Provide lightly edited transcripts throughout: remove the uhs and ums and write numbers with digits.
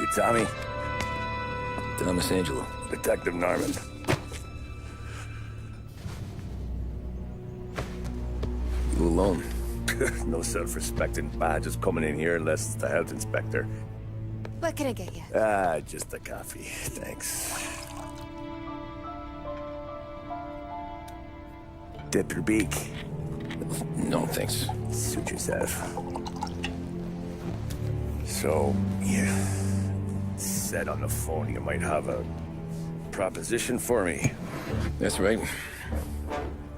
you, Tommy. Thomas Angelo. Detective Norman. You alone? No self-respecting badges coming in here unless it's the health inspector. What can I get you? Just a coffee. Thanks. Dip your beak. No, thanks. Suit yourself. So, you said on the phone you might have a proposition for me. That's right.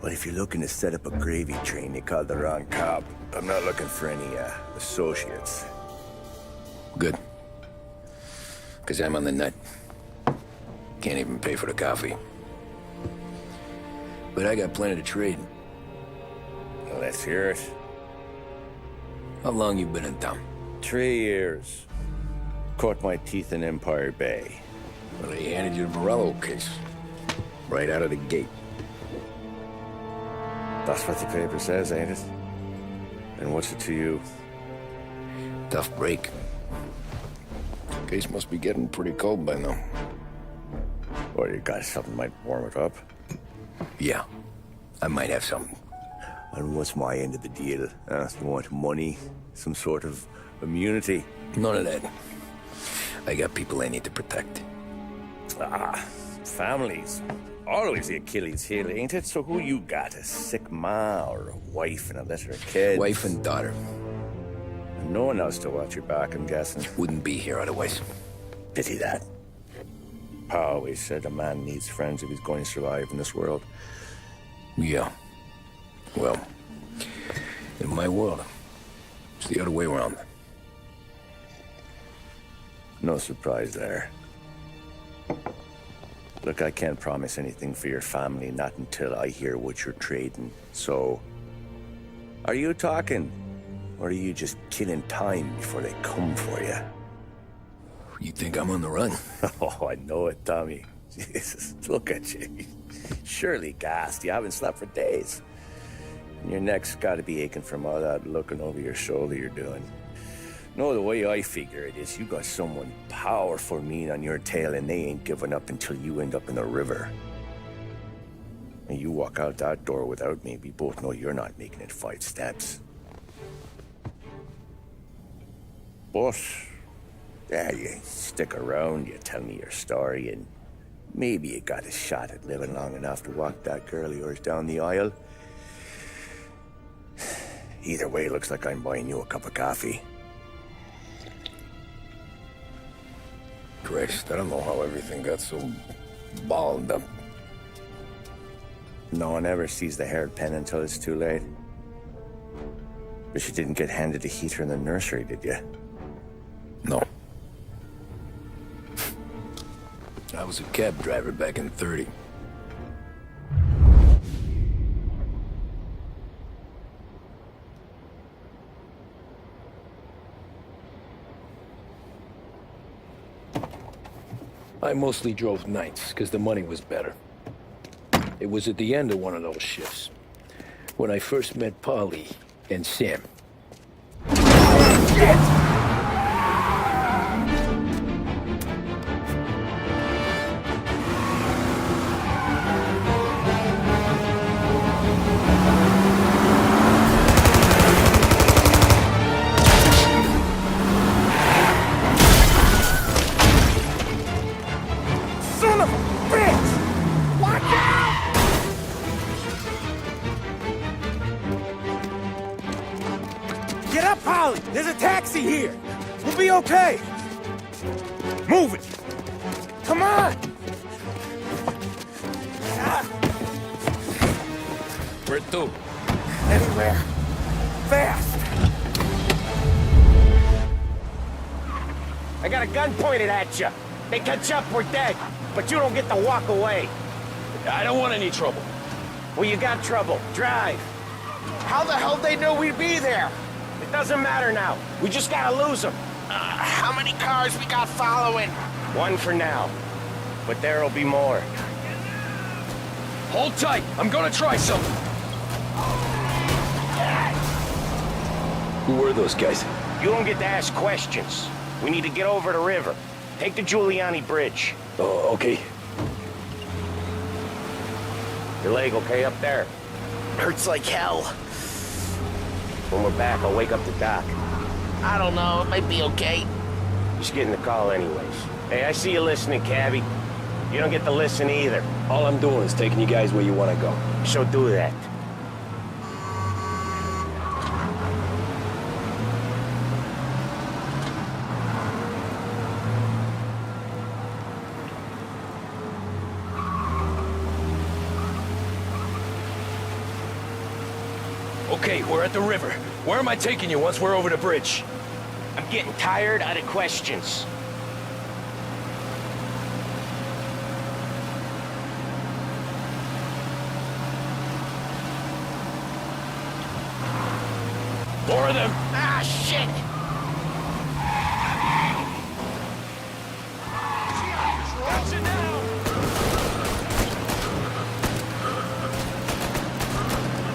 But if you're looking to set up a gravy train, you called the wrong cop. I'm not looking for any, associates. Good. Because I'm on the nut. Can't even pay for the coffee. But I got plenty to trade. Well, let's hear it. How long you been in town? 3 years. Caught my teeth in Empire Bay. Well, they handed you the Morello case. Right out of the gate. That's what the paper says, ain't it? And what's it to you? Tough break. Case must be getting pretty cold by now. Or you got something might warm it up? Yeah, I might have something. And what's my end of the deal? You want money? Some sort of immunity? None of that. I got people I need to protect. Families. Always the Achilles heel, ain't it? So who you got? A sick ma or a wife and a litter of kids? Wife and daughter. And no one else to watch your back, I'm guessing. Wouldn't be here otherwise. Pity that. Pa always said a man needs friends if he's going to survive in this world. Yeah. Well, in my world, it's the other way around. No surprise there. Look, I can't promise anything for your family, not until I hear what you're trading. So, are you talking? Or are you just killing time before they come for you? You think I'm on the run? Oh, I know it, Tommy. Jesus, look at you. Surely gassed. You haven't slept for days. And your neck's got to be aching from all that looking over your shoulder you're doing. No, the way I figure it is you got someone powerful mean on your tail and they ain't giving up until you end up in the river. And you walk out that door without me, we both know you're not making it 5 steps. But, yeah, you stick around, you tell me your story, and maybe you got a shot at living long enough to walk that girl of yours down the aisle. Either way, looks like I'm buying you a cup of coffee. Christ, I don't know how everything got so balled up. No one ever sees the haired pen until it's too late. But you didn't get handed a heater in the nursery, did you? No. I was a cab driver back in '30. I mostly drove nights, because the money was better. It was at the end of one of those shifts, when I first met Polly and Sam. Shit! Get up, Polly! There's a taxi here! We'll be okay! Move it! Come on! Where to? Anywhere. Fast! I got a gun pointed at you. They catch up, we're dead. But you don't get to walk away. I don't want any trouble. Well, you got trouble. Drive. How the hell they know we'd be there? It doesn't matter now. We just gotta lose them. How many cars we got following? One for now. But there'll be more. Hold tight. I'm gonna try something. Who were those guys? You don't get to ask questions. We need to get over the river. Take the Giuliani Bridge. Oh, okay. Your leg okay up there? Hurts like hell. When we're back, I'll wake up the doc. I don't know, it might be okay. Just getting the call anyways. Hey, I see you listening, Cabby. You don't get to listen either. All I'm doing is taking you guys where you want to go. So do that. Okay, we're at the river. Where am I taking you once we're over the bridge? I'm getting tired of the questions. More of them. Ah, shit! Gotcha now.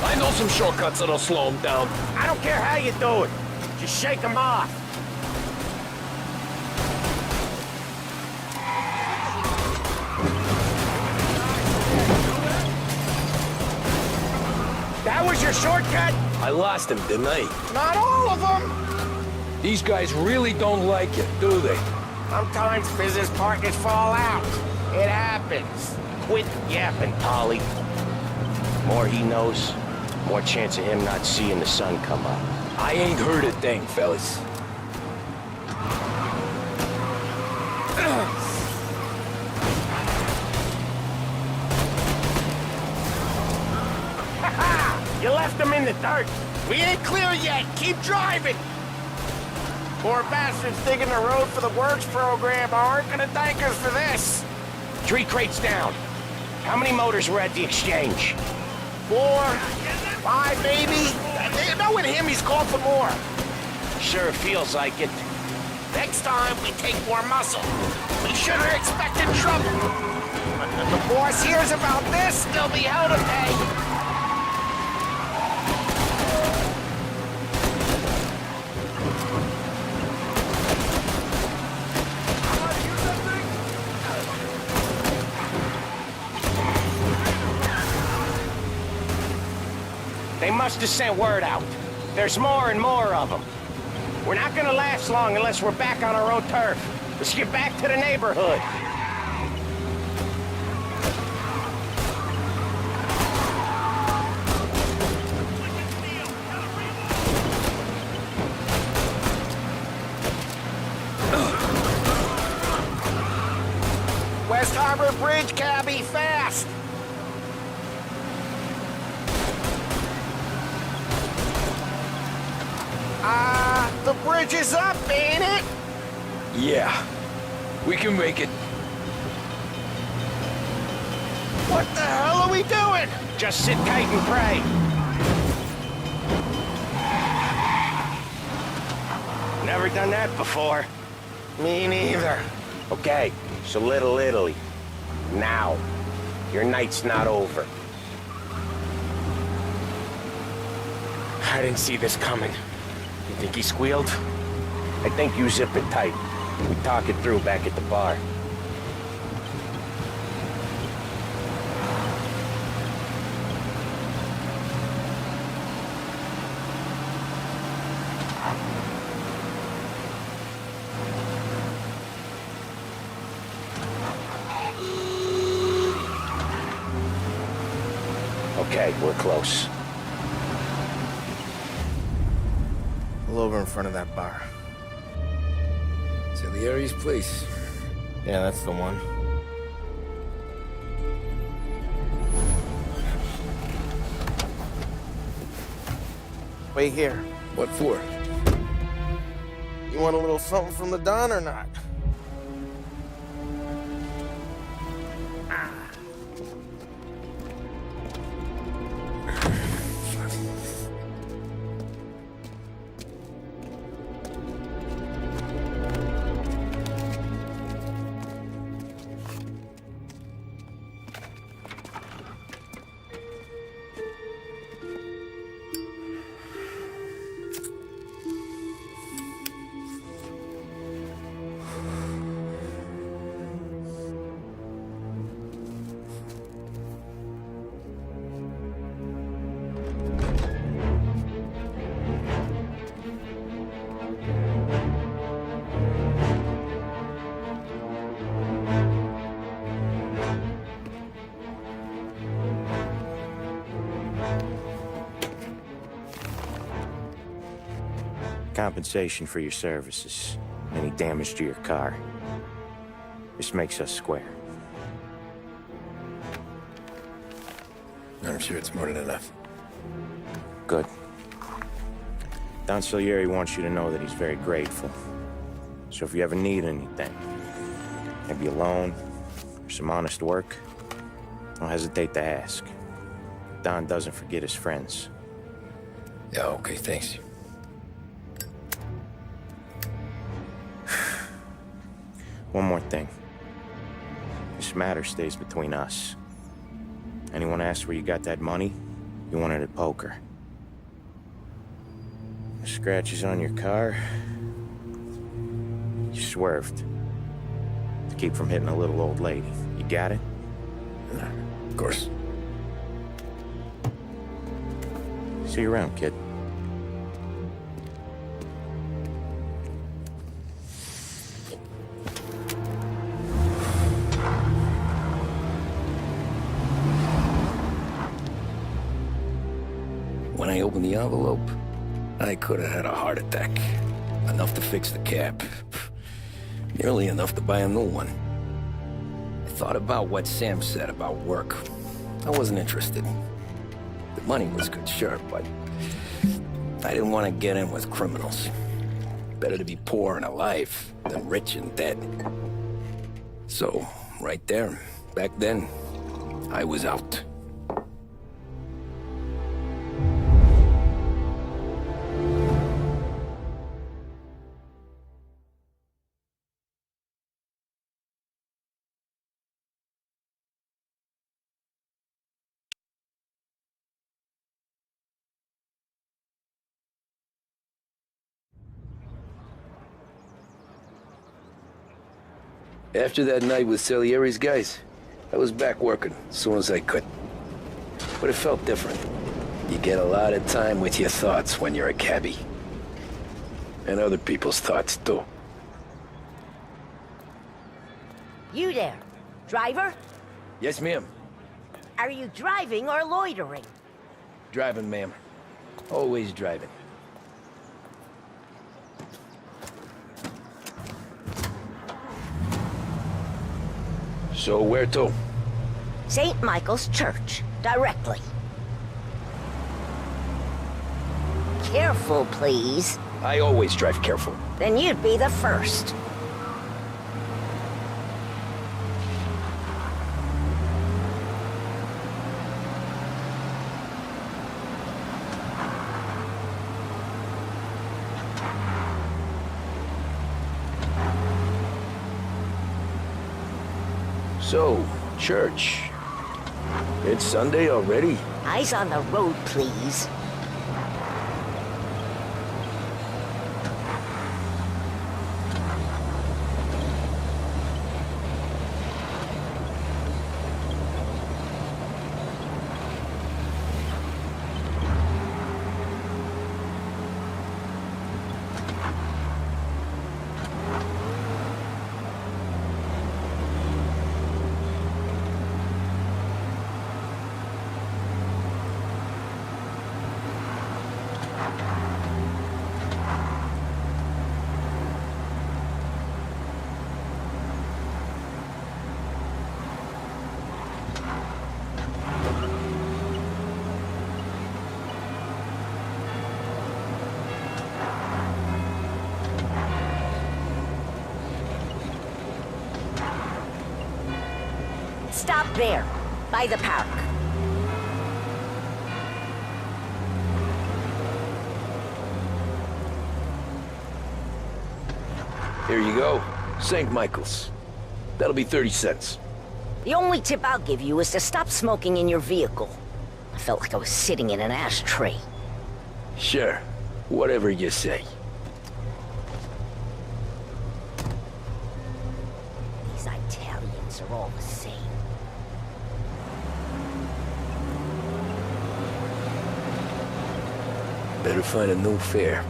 I know some shortcuts that'll slow them down. I don't care how you do it. Just shake them off. That was your shortcut? I lost him, didn't I? Not all of them. These guys really don't like it, do they? Sometimes business partners fall out. It happens. Quit yapping, Polly. More he knows, more chance of him not seeing the sun come up. I ain't heard a thing, fellas. You left him in the dirt. We ain't clear yet. Keep driving. Poor bastards digging the road for the works program aren't gonna thank us for this. 3 crates down. How many motors were at the exchange? 4, 5 maybe. Knowing him, he's called for more. Sure feels like it. Next time, we take more muscle. We should have expected trouble. But if the boss hears about this, there'll be hell to pay. They must have sent word out. There's more and more of them. We're not gonna last long unless we're back on our own turf. Let's get back to the neighborhood. West Harbor Bridge, cabby, fast! The bridge is up, ain't it? Yeah. We can make it. What the hell are we doing? Just sit tight and pray. Never done that before. Me neither. Okay, so Little Italy. Now. Your night's not over. I didn't see this coming. You think he squealed? I think you zip it tight. We talk it through back at the bar. Okay, we're close. Pull over in front of that bar. Salieri's place. Yeah, that's the one. Wait here. What for? You want a little something from the Don or not? compensation for your services. Any damage to your car. This makes us square. I'm sure it's more than enough. Good. Don Salieri wants you to know that he's very grateful. So if you ever need anything, maybe a loan or some honest work, don't hesitate to ask. Don doesn't forget his friends. Yeah, okay, thanks. One more thing. This matter stays between us. Anyone asks where you got that money, you won it at poker. The scratches on your car, you swerved to keep from hitting a little old lady. You got it? Of course. See you around, kid. When I opened the envelope, I could have had a heart attack. Enough to fix the cab. Nearly enough to buy a new one. I thought about what Sam said about work. I wasn't interested. The money was good, sure, but I didn't want to get in with criminals. Better to be poor and alive than rich and dead. So, right there, back then, I was out. After that night with Salieri's guys, I was back working as soon as I could. But it felt different. You get a lot of time with your thoughts when you're a cabbie. And other people's thoughts, too. You there, driver? Yes, ma'am. Are you driving or loitering? Driving, ma'am. Always driving. So where to? St. Michael's Church, directly. Careful, please. I always drive careful. Then you'd be the first. So, church. It's Sunday already? Eyes on the road, please. Stop there, by the park. Here you go. St. Michael's. That'll be 30 cents. The only tip I'll give you is to stop smoking in your vehicle. I felt like I was sitting in an ashtray. Sure. Whatever you say. These Italians are all the same. Better find a new fare.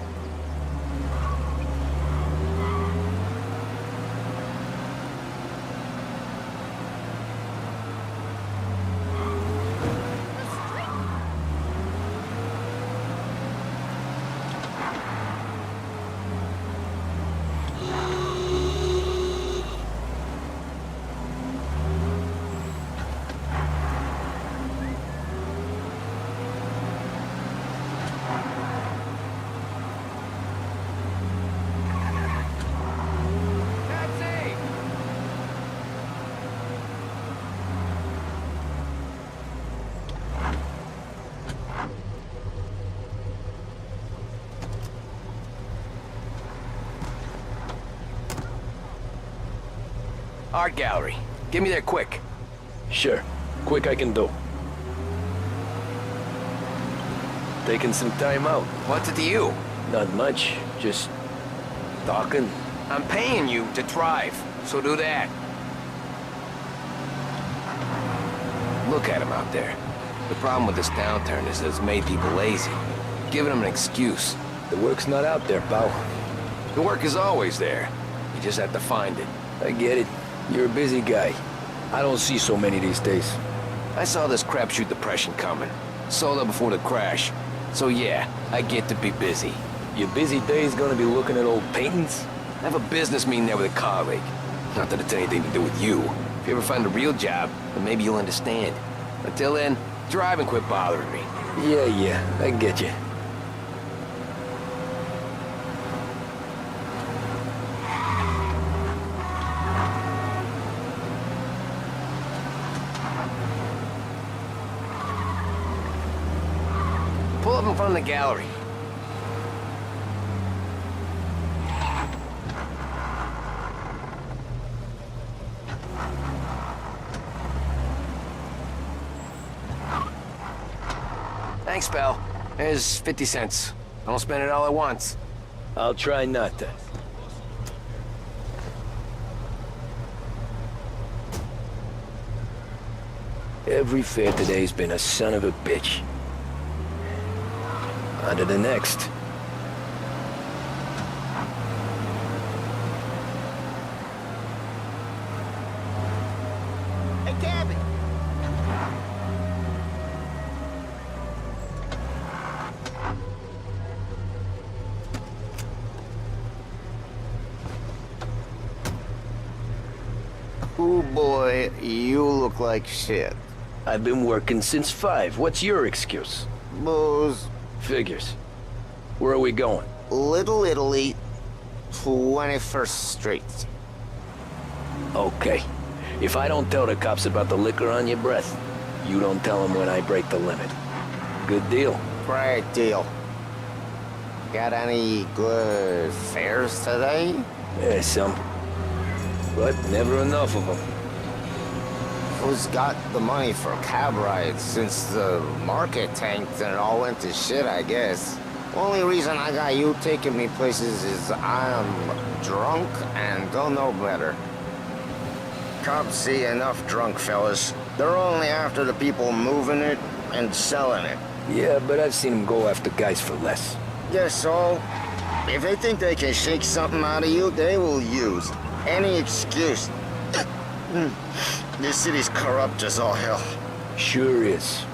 Art gallery. Get me there quick. Sure. Quick I can do. Taking some time out. What's it to you? Not much. Just talking. I'm paying you to drive, so do that. Look at him out there. The problem with this downturn is that it's made people lazy. Giving them an excuse. The work's not out there, pal. The work is always there. You just have to find it. I get it. You're a busy guy. I don't see so many these days. I saw this crapshoot depression coming. Sold up before the crash. So yeah, I get to be busy. Your busy day's gonna be looking at old paintings? I have a business meeting there with a colleague. Not that it's anything to do with you. If you ever find a real job, then maybe you'll understand. Until then, drive and quit bothering me. Yeah, I get you. Pull up in front of the gallery. Thanks, pal. Here's 50 cents. I don't spend it all at once. I'll try not to. Every fare today's been a son of a bitch. On to the next. Hey, Gabby. Oh boy, you look like shit. I've been working since 5. What's your excuse? Booze. Figures. Where are we going? Little Italy, 21st Street. Okay. If I don't tell the cops about the liquor on your breath, you don't tell them when I break the limit. Good deal. Great deal. Got any good fares today? Yeah, some. But never enough of them. Who's got the money for cab rides since the market tanked and it all went to shit, I guess? Only reason I got you taking me places is I'm drunk and don't know better. Cops see enough drunk fellas. They're only after the people moving it and selling it. Yeah, but I've seen them go after guys for less. Guess so. If they think they can shake something out of you, they will use any excuse. This city's corrupt as all hell. Sure is.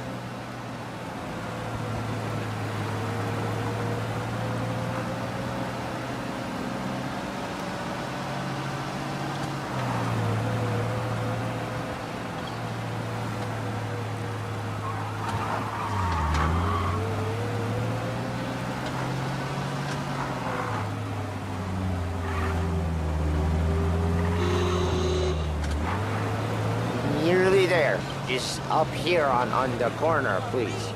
Nearly there. Just up here on the corner, please.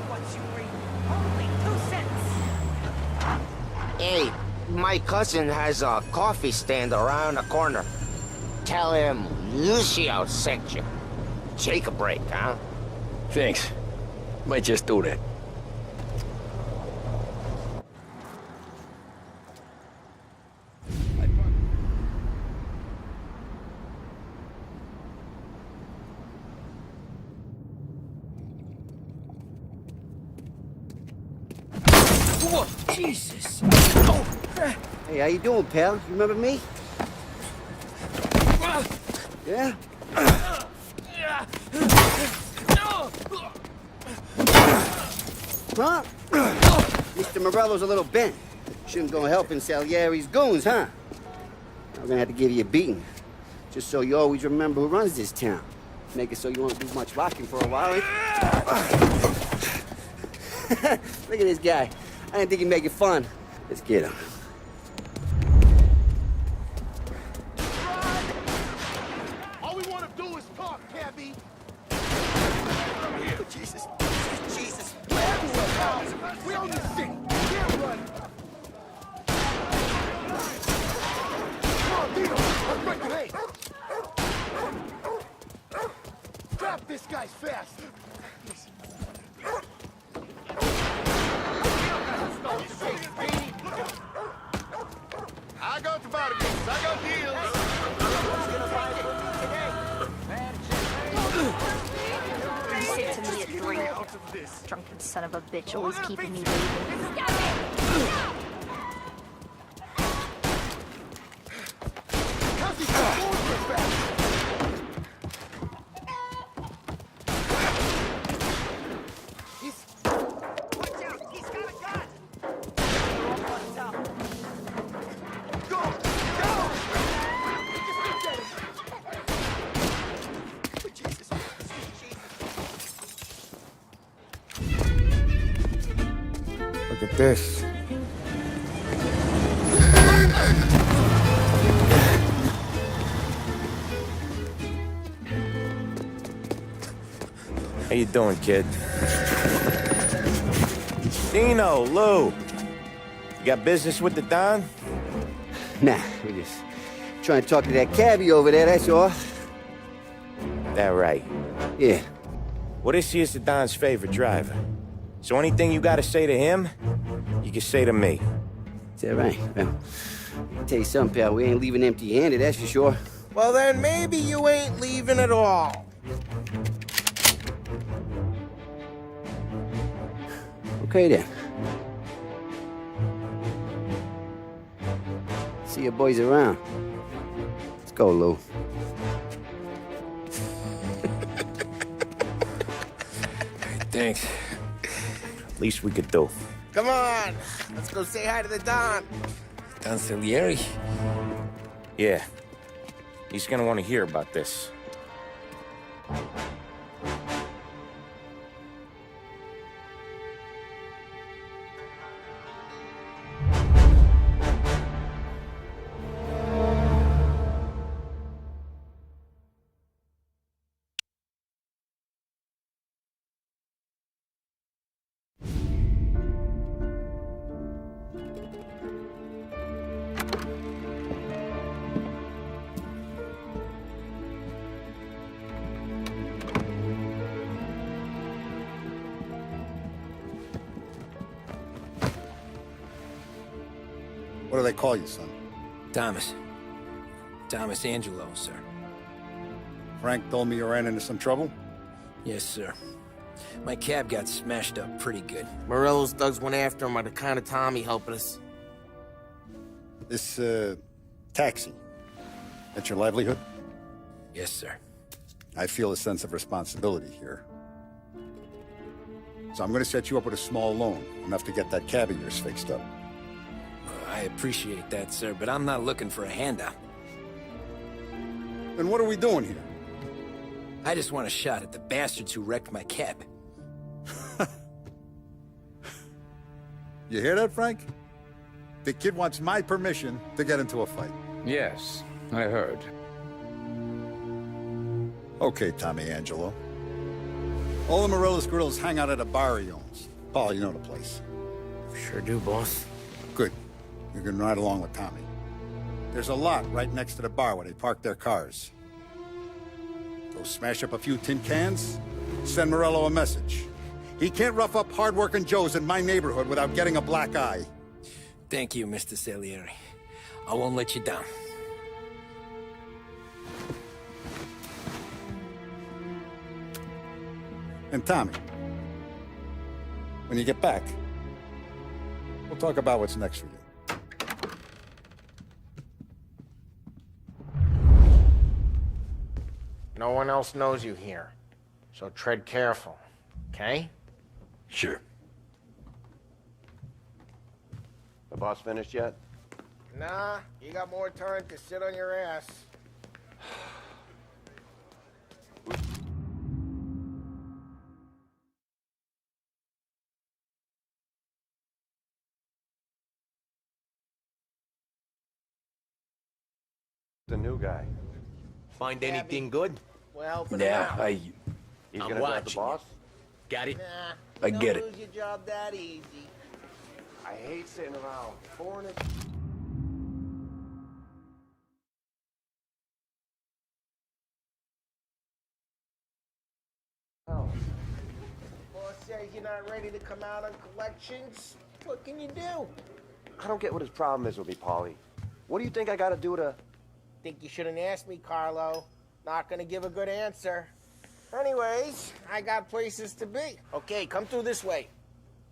Hey, my cousin has a coffee stand around the corner. Tell him Lucio sent you. Take a break, huh? Thanks. Might just do that. Whoa, Jesus! Hey, how you doing, pal? You remember me? Yeah? Huh? Mr. Morello's a little bent. Shouldn't go helping Salieri's goons, huh? I'm gonna have to give you a beating. Just so you always remember who runs this town. Make it so you won't do much rocking for a while. Look at this guy. I didn't think he'd make it fun. Let's get him. All we want to do is talk, Cabby. Jesus! Jesus! We own this city! Can't run! Come on, Dino! Let's break the hay! guys fast. I got the vitamins. I got You said to me at 3. Drunken son of a bitch, always keeping me waiting. Look at this. How you doing, kid? Dino, Lou. You got business with the Don? Nah, we just trying to talk to that cabbie over there, that's all. That right. Yeah. Well, this here's the Don's favorite driver. So anything you gotta say to him, you can say to me. Is that right? Well, I'll tell you something, pal. We ain't leaving empty-handed, that's for sure. Well, then maybe you ain't leaving at all. Okay, then. See your boys around. Let's go, Lou. Thanks. Least we could do. Come on, let's go say hi to the Don. Don Salieri? Yeah. He's gonna want to hear about this. What do they call you, son? Thomas. Thomas Angelo, sir. Frank told me you ran into some trouble? Yes, sir. My cab got smashed up pretty good. Morello's thugs went after him on account of Tommy helping us. This, taxi. That's your livelihood? Yes, sir. I feel a sense of responsibility here. So I'm gonna set you up with a small loan, enough to get that cab of yours fixed up. I appreciate that, sir, but I'm not looking for a handout. Then what are we doing here? I just want a shot at the bastards who wrecked my cab. You hear that, Frank? The kid wants my permission to get into a fight. Yes, I heard. Okay, Tommy Angelo. All the Morello's girls hang out at a bar he owns. Paul, you know the place. Sure do, boss. Good. You can ride along with Tommy. There's a lot right next to the bar where they park their cars. Go smash up a few tin cans, send Morello a message. He can't rough up hard-working Joes in my neighborhood without getting a black eye. Thank you, Mr. Salieri. I won't let you down. And Tommy, when you get back, we'll talk about what's next for you. No one else knows you here, so tread careful, okay? Sure. The boss finished yet? Nah, you got more time to sit on your ass. The new guy. Find anything good? We're helping Yeah, him out. He's I'm gonna grab the watching boss? Got it? Nah, I get it. Don't lose your job that easy. I hate sitting around. Foreigners. says you're not ready to come out on collections. What can you do? I don't get what his problem is with me, Paulie. What do you think I gotta do to... Think you shouldn't ask me, Carlo. Not gonna give a good answer. Anyways, I got places to be. Okay, come through this way.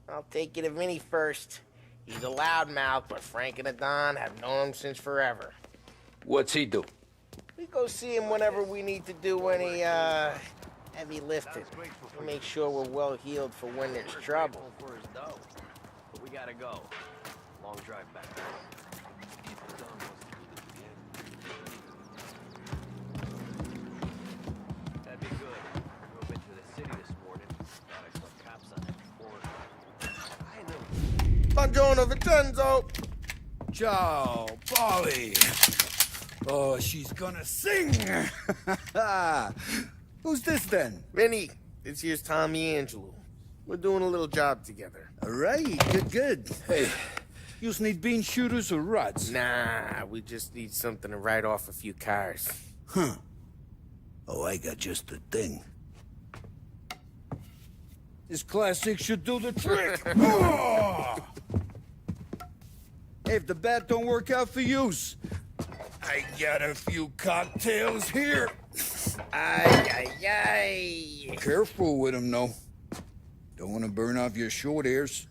I'll take you to Vinny first. He's a loudmouth, but Frank and the Don have known him since forever. What's he do? We go see him whenever we need to do any, heavy lifting. To make sure we're well healed for when there's trouble. But we gotta go. Long drive back. That'd be good. I drove into the city this morning. Thought I saw cops on that corner. Buongiorno, Vincenzo! Ciao, Polly. Oh, she's gonna sing. Who's this then? Vinny, this here's Tommy Angelo. We're doing a little job together. All right, good. Hey, you need bean shooters or rods? Nah, we just need something to write off a few cars. Huh. Oh, I got just the thing. This classic should do the trick. Oh! Hey, if the bat don't work out for use, I got a few cocktails here. Ay, ay, ay. Careful with them, though. Don't want to burn off your short hairs.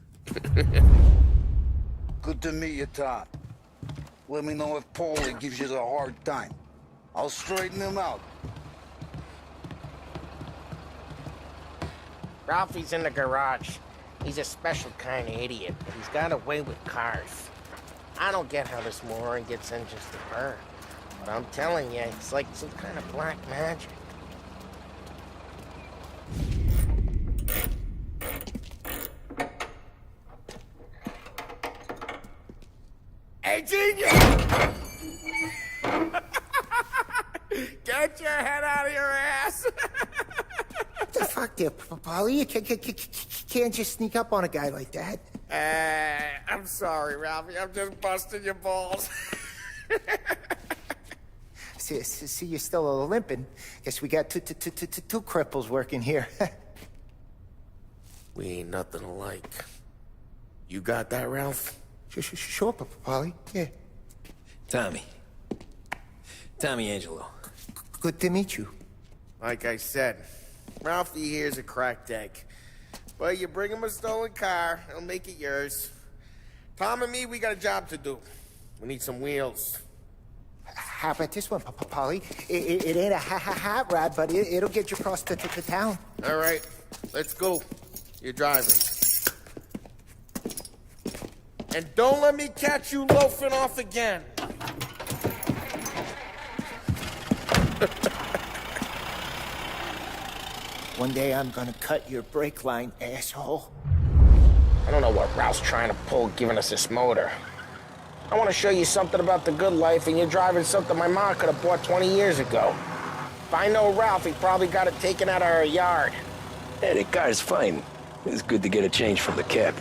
Good to meet you, Tom. Let me know if Paulie gives you the hard time. I'll straighten him out. Ralphie's in the garage. He's a special kind of idiot, but he's got a way with cars. I don't get how this moron gets engines to burn. But I'm telling you, it's like some kind of black magic. Hey, genius! Get your head out of your ass! What the fuck there, Paulie? You can't just sneak up on a guy like that. I'm sorry, Ralphie. I'm just busting your balls. See, you're still limping. Guess we got two cripples working here. We ain't nothing alike. You got that, Ralph? Sure, Paulie. Yeah. Tommy Angelo. Good to meet you. Like I said, Ralphie here's a cracked egg. Well, you bring him a stolen car, he'll make it yours. Tom and me, we got a job to do. We need some wheels. How about this one, Paulie? It ain't a hot rod, but it'll get you across to town. All right, let's go. You're driving. And don't let me catch you loafing off again. One day I'm gonna cut your brake line, asshole. I don't know what Ralph's trying to pull giving us this motor. I want to show you something about the good life, and you're driving something my mom could have bought 20 years ago. If I know Ralph, he probably got it taken out of our yard. Hey, the car's fine. It's good to get a change from the cab.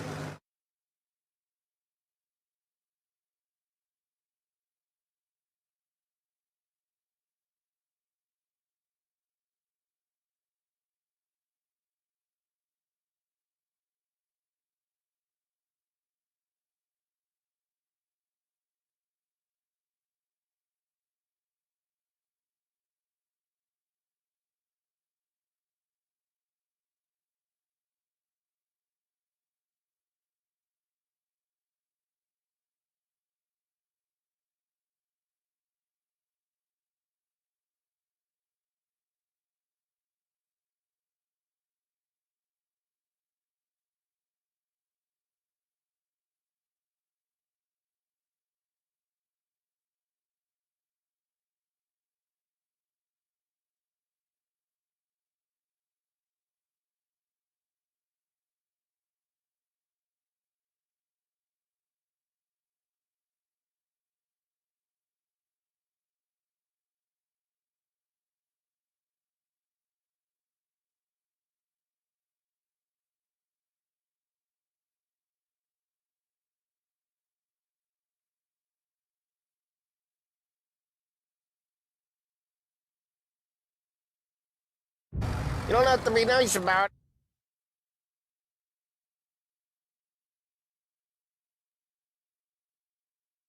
You don't have to be nice about it.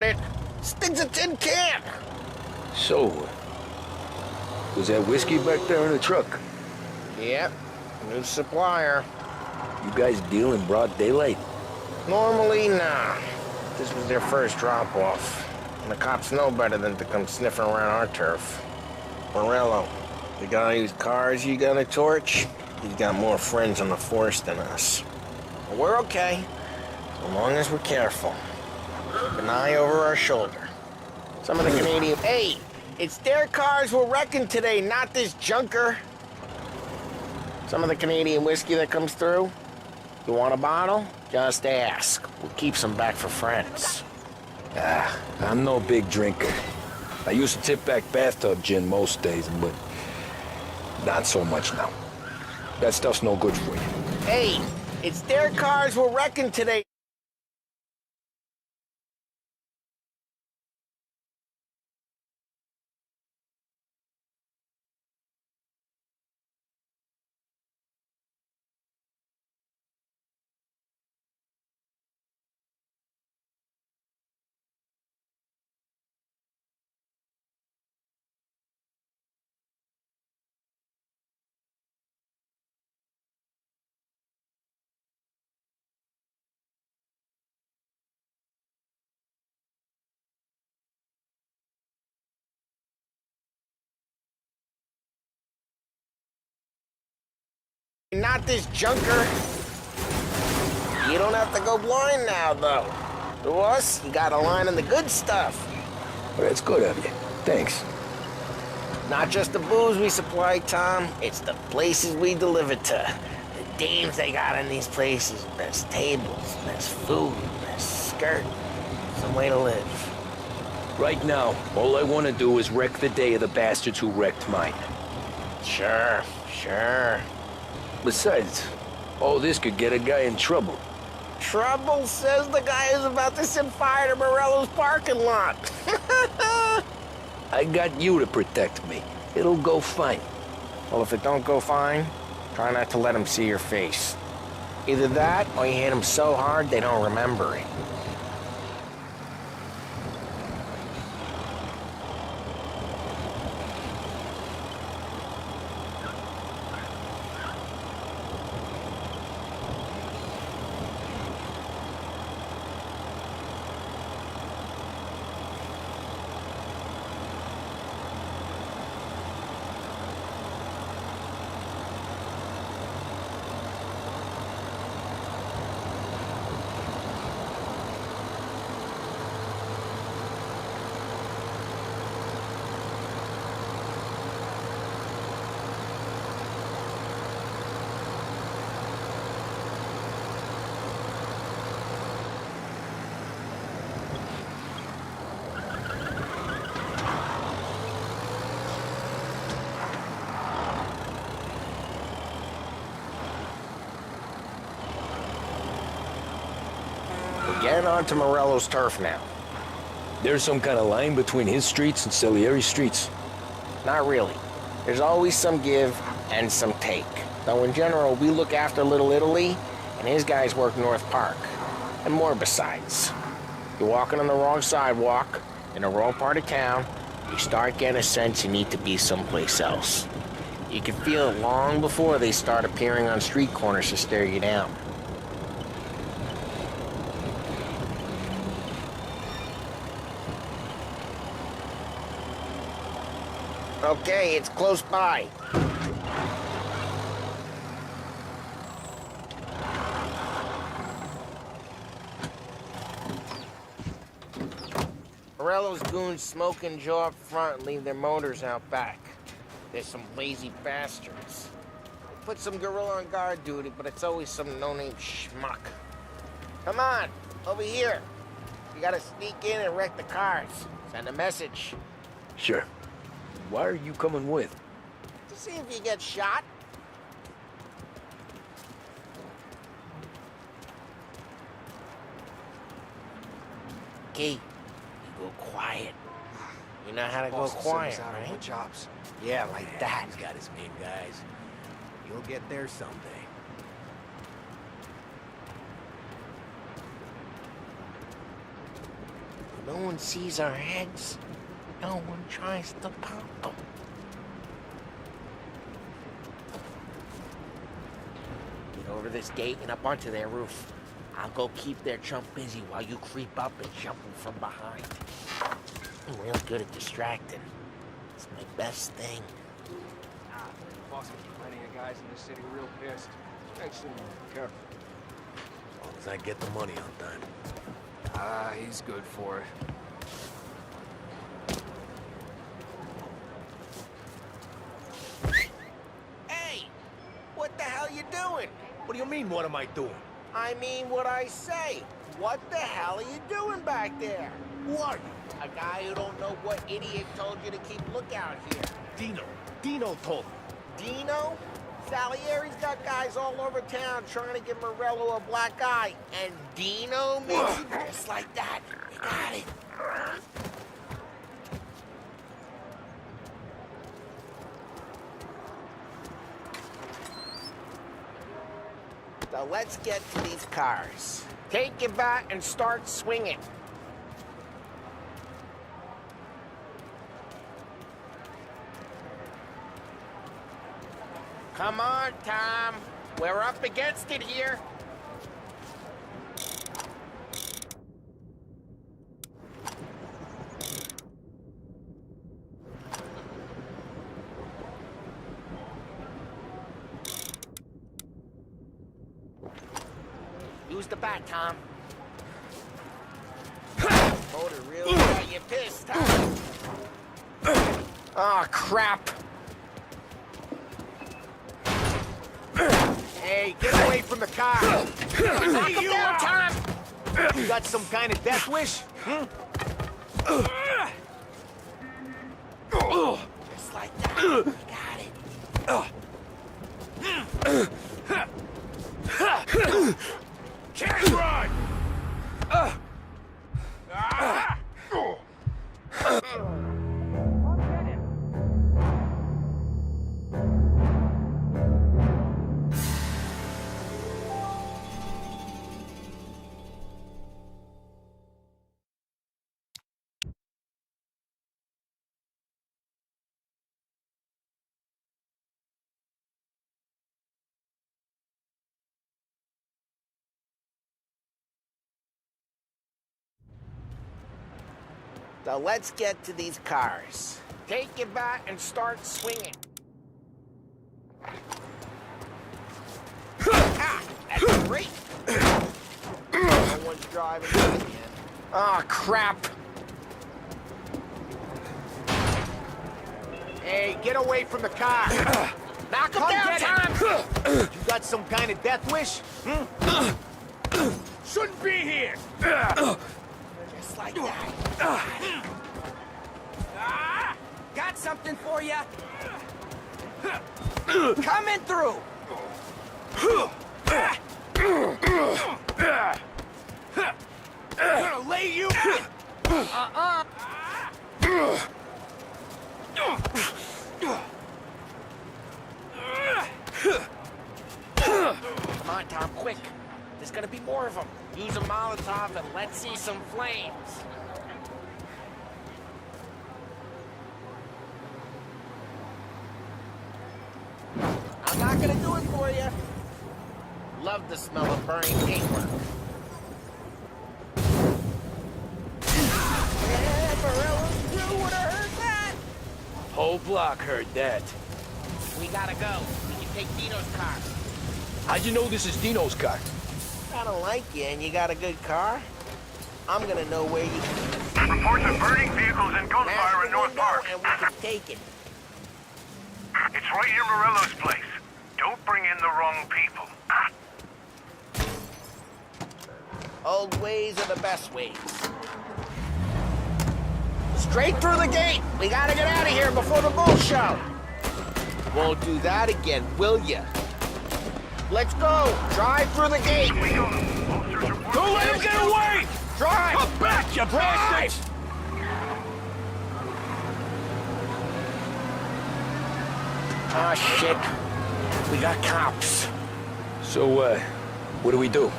It stinks a tin can. So, was that whiskey back there in the truck? Yep, new supplier. You guys deal in broad daylight? Normally, nah. This was their first drop-off. And the cops know better than to come sniffing around our turf. Morello, the guy whose cars you got a torch, he's got more friends on the force than us. But we're okay, so long as we're careful. Keep an eye over our shoulder. Some of the Canadian... Hey, it's their cars we're wrecking today, not this junker. Some of the Canadian whiskey that comes through. You want a bottle? Just ask. We'll keep some back for friends. I'm no big drinker. I used to tip back bathtub gin most days, but not so much now. That stuff's no good for you. Hey, it's their cars we're wrecking today. Not this junker. You don't have to go blind now, though. To us, you got a line on the good stuff. Well, that's good of you. Thanks. Not just the booze we supply, Tom. It's the places we deliver to. The dames they got in these places. Best tables, best food, best skirt. Some way to live. Right now, all I want to do is wreck the day of the bastards who wrecked mine. Sure. Besides, all this could get a guy in trouble. Trouble, says the guy who's about to set fire to Morello's parking lot. I got you to protect me. It'll go fine. Well, if it don't go fine, try not to let them see your face. Either that, or you hit them so hard they don't remember it. Getting onto Morello's turf now. There's some kind of line between his streets and Salieri's streets? Not really. There's always some give and some take. Though in general, we look after Little Italy, and his guys work North Park. And more besides. You're walking on the wrong sidewalk, in the wrong part of town, you start getting a sense you need to be someplace else. You can feel it long before they start appearing on street corners to stare you down. Okay, it's close by. Morello's goons smoke and jaw up front and leave their motors out back. They're some lazy bastards. Put some gorilla on guard duty, but it's always some no-name schmuck. Come on, over here. You gotta sneak in and wreck the cars. Send a message. Sure. Why are you coming with? To see if you get shot. Okay, you go quiet. You know how to go quiet, right? Chops. Yeah, like that. He's got his main guys. You'll get there someday. No one sees our heads. No one tries to pop them. Get over this gate and up onto their roof. I'll go keep their chump busy while you creep up and jump him from behind. I'm real good at distracting. It's my best thing. Boss gets plenty of guys in this city real pissed. Makes him careful. As long as I get the money on time. He's good for it. Hey! What the hell you doing? What do you mean, what am I doing? I mean what I say. What the hell are you doing back there? What? A guy who don't know what idiot told you to keep lookout here. Dino told me. Dino? Salieri's got guys all over town trying to give Morello a black eye. And Dino makes you dress like that. You got it. So let's get to these cars. Take your bat and start swinging. Come on, Tom. We're up against it here. Use the bat, Tom. Motor really got you pissed, huh? Oh, crap. Hey, get away from the car! Knock him down, Tom! You got some kind of death wish? Just like that. You got it. Can't run! So let's get to these cars. Take your bat and start swinging. Ah, that's great. No one's driving again. Oh, crap. Hey, get away from the car! Knock him down, Tom! You got some kind of death wish? Shouldn't be here! Just like that. Got something for you. Coming through. I'm gonna lay you! Come on, Tom, quick. There's gonna be more of them. Use a Molotov and let's see some flames. I'm not gonna do it for you. Love the smell of burning paintwork. Yeah, Morello's crew would have heard that. Whole block heard that. We gotta go. We can take Dino's car. How'd you know this is Dino's car? I don't like you and you got a good car. I'm gonna know where you can... Reports of burning vehicles and gunfire in North Park. And we can take it. It's right near Morello's place. Don't bring in the wrong people. Old ways are the best ways. Straight through the gate. We gotta get out of here before the bull show. Won't do that again, will ya? Let's go. Drive through the gate. Don't let him get away! Drive! Come back, you bastards! Ah, shit. We got cops. So, what do we do?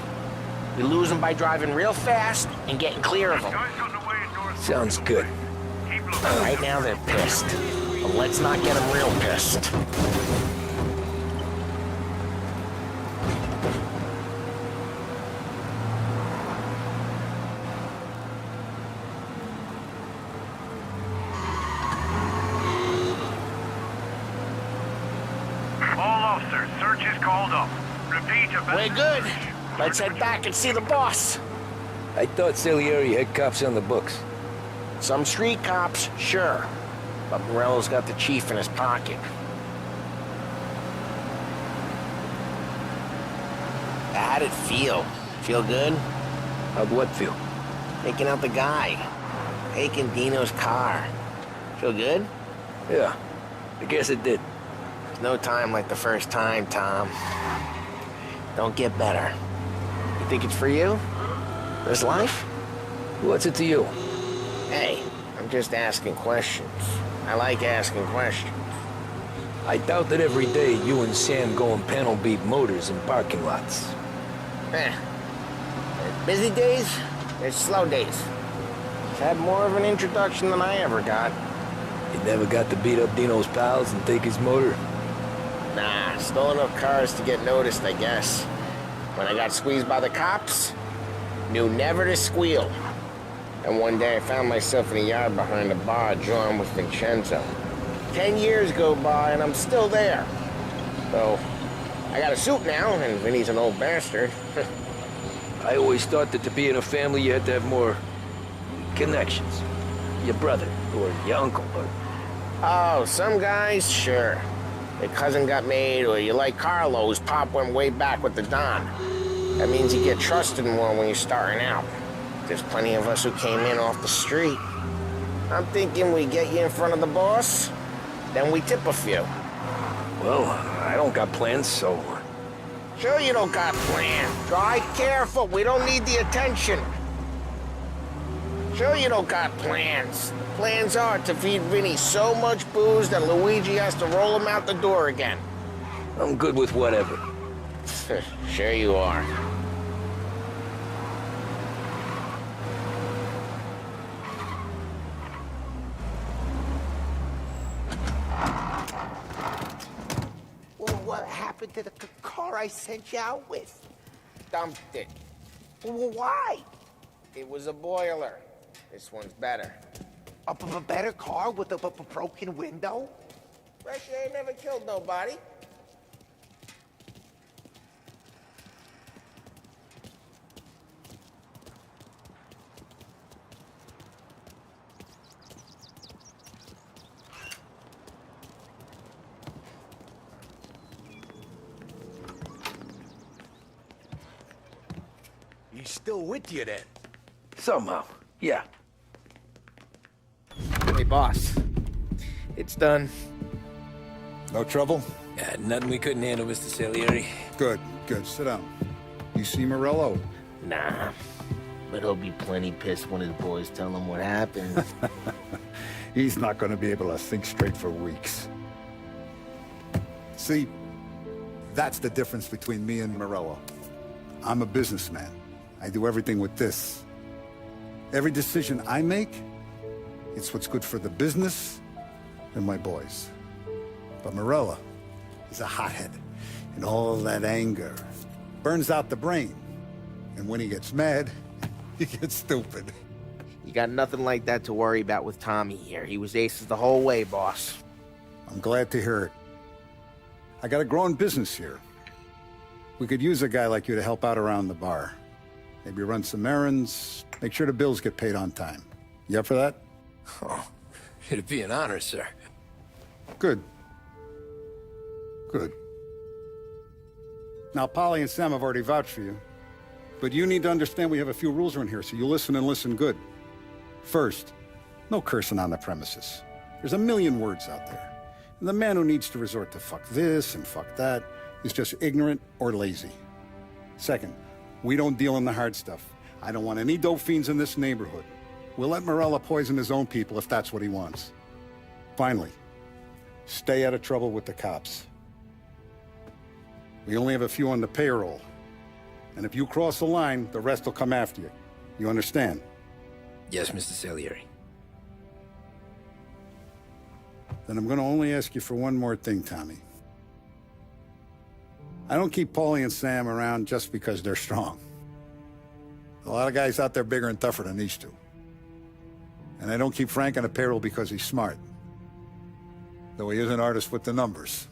We lose them by driving real fast and getting clear of them. Guys on the way in North Sounds good. Right now they're pissed. But let's not get them real pissed. All officers, search is called off. Repeat, We're good. Let's head back and see the boss. I thought Salieri had cops on the books. Some street cops, sure. But Morello's got the chief in his pocket. How'd it feel? Feel good? How'd what feel? Taking out the guy. Taking Dino's car. Feel good? Yeah, I guess it did. There's no time like the first time, Tom. Don't get better. You think it's for you? This life? What's it to you? Hey, I'm just asking questions. I like asking questions. I doubt that every day you and Sam go and panel beat motors in parking lots. There's busy days, there's slow days. I've had more of an introduction than I ever got. You never got to beat up Dino's pals and take his motor? Nah, stole enough cars to get noticed, I guess. When I got squeezed by the cops, knew never to squeal. And one day I found myself in a yard behind a bar drawn with Vincenzo. 10 years go by and I'm still there. So, I got a suit now, and Vinny's an old bastard. I always thought that to be in a family you had to have more connections. Your brother, or your uncle, or... Oh, some guys, sure. Your cousin got made, or you like Carlo, whose pop went way back with the Don. That means you get trusted more when you're starting out. There's plenty of us who came in off the street. I'm thinking we get you in front of the boss, then we tip a few. Well, I don't got plans, so... Sure you don't got plans. Drive careful, we don't need the attention. Sure you don't got plans. Plans are to feed Vinny so much booze that Luigi has to roll him out the door again. I'm good with whatever. Sure you are. Well, what happened to the car I sent you out with? Dumped it. Well, why? It was a boiler. This one's better. A better car with a broken window? Fresh air never killed nobody. He's still with you then? Somehow, yeah. Hey, boss. It's done. No trouble? Yeah, nothing we couldn't handle, Mr. Salieri. Good, good. Sit down. You see Morello? Nah, but he'll be plenty pissed when his boys tell him what happened. He's not going to be able to think straight for weeks. See, that's the difference between me and Morello. I'm a businessman. I do everything with this. Every decision I make, it's what's good for the business and my boys. But Morello is a hothead, and all that anger burns out the brain. And when he gets mad, he gets stupid. You got nothing like that to worry about with Tommy here. He was aces the whole way, boss. I'm glad to hear it. I got a growing business here. We could use a guy like you to help out around the bar. Maybe run some errands, make sure the bills get paid on time. You up for that? Oh, it'd be an honor, sir. Good. Good. Now, Polly and Sam have already vouched for you. But you need to understand we have a few rules around here, so you listen and listen good. First, no cursing on the premises. There's a million words out there. And the man who needs to resort to fuck this and fuck that is just ignorant or lazy. Second, we don't deal in the hard stuff. I don't want any dope fiends in this neighborhood. We'll let Morello poison his own people if that's what he wants. Finally, stay out of trouble with the cops. We only have a few on the payroll. And if you cross the line, the rest will come after you. You understand? Yes, Mr. Salieri. Then I'm gonna only ask you for one more thing, Tommy. I don't keep Paulie and Sam around just because they're strong. A lot of guys out there bigger and tougher than these two. And I don't keep Frank on the payroll because he's smart. Though he is an artist with the numbers.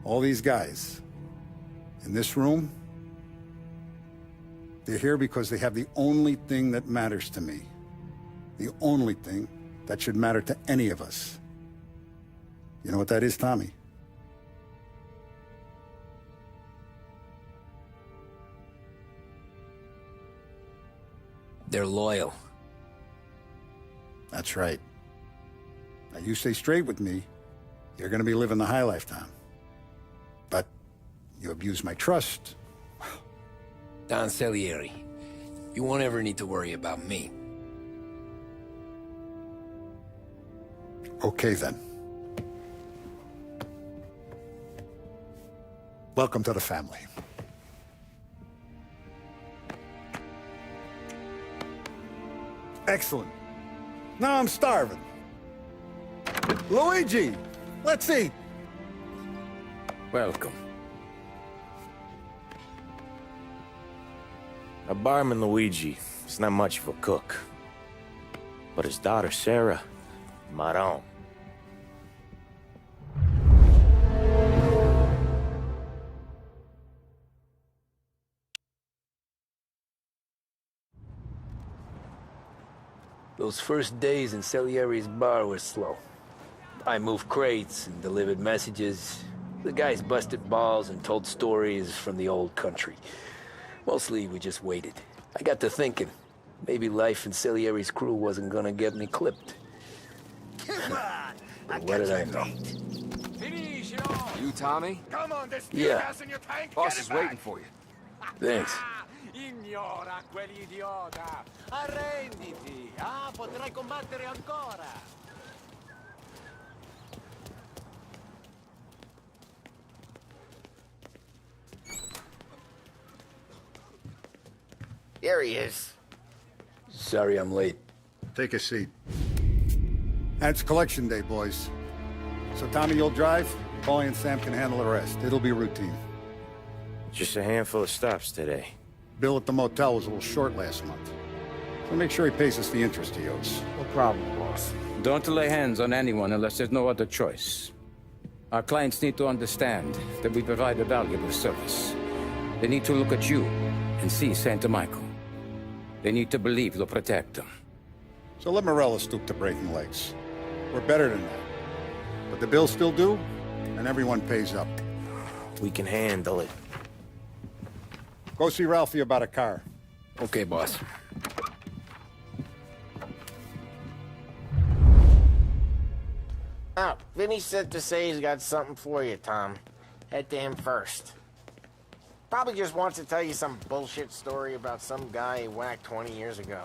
All these guys in this room, they're here because they have the only thing that matters to me. The only thing that should matter to any of us. You know what that is, Tommy? They're loyal. That's right. Now, you stay straight with me, you're gonna be living the high life, Tom. But you abuse my trust. Don Salieri, you won't ever need to worry about me. Okay, then. Welcome to the family. Excellent. Now I'm starving. Luigi, let's eat. Welcome. A barman Luigi is not much of a cook. But his daughter Sarah, Maron. Those first days in Salieri's bar were slow. I moved crates and delivered messages. The guys busted balls and told stories from the old country. Mostly, we just waited. I got to thinking, maybe life in Salieri's crew wasn't gonna get me clipped. Come on! What did I know? You, Tommy? Come on, there's Yeah. gas in your tank. Boss Get is it back. waiting for you. Thanks. Ignora quell'idiota. Arrenditi. Potrai combattere ancora. Here he is. Sorry I'm late. Take a seat. It's collection day, boys. So Tommy, you'll drive. Paulie and Sam can handle the rest. It'll be routine. Just a handful of stops today. Bill at the motel was a little short last month. So make sure he pays us the interest he owes. No problem, boss. Don't lay hands on anyone unless there's no other choice. Our clients need to understand that we provide a valuable service. They need to look at you and see Santa Michael. They need to believe you'll protect them. So let Morella stoop to breaking legs. We're better than that. But the bill's still due, and everyone pays up. We can handle it. Go see Ralphie about a car. Okay, boss. Oh, Vinny said to say he's got something for you, Tom. Head to him first. Probably just wants to tell you some bullshit story about some guy he whacked 20 years ago.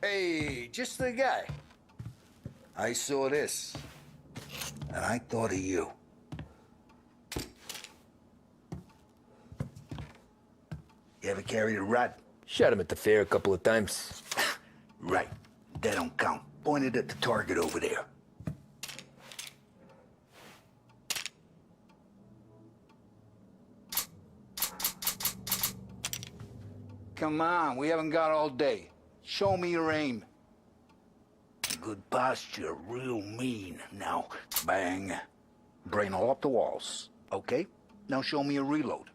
Hey, just the guy. I saw this, and I thought of you. You ever carried a rod? Shot him at the fair a couple of times. Right. That don't count. Pointed at the target over there. Come on, we haven't got all day. Show me your aim. Good posture, real mean. Now, bang. Brain all up the walls. Okay? Now show me a reload.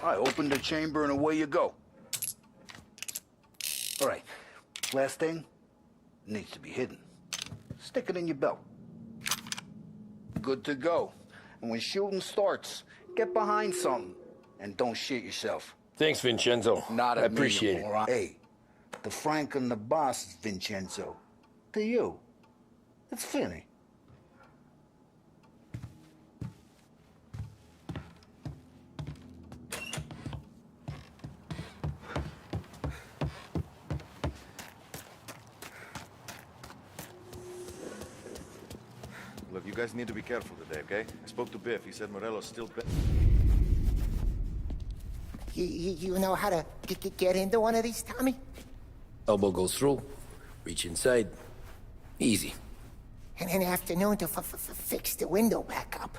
I open the chamber and away you go. All right. Last thing needs to be hidden. Stick it in your belt. Good to go. And when shooting starts, get behind something and don't shit yourself. Thanks, Vincenzo. Not I appreciate it. moron. Hey, the Frank and the boss is Vincenzo. To you, it's Finny. Look, you guys need to be careful today, okay? I spoke to Biff. He said Morello's still... You know how to get into one of these, Tommy? Elbow goes through, reach inside. Easy. And an afternoon to fix the window back up.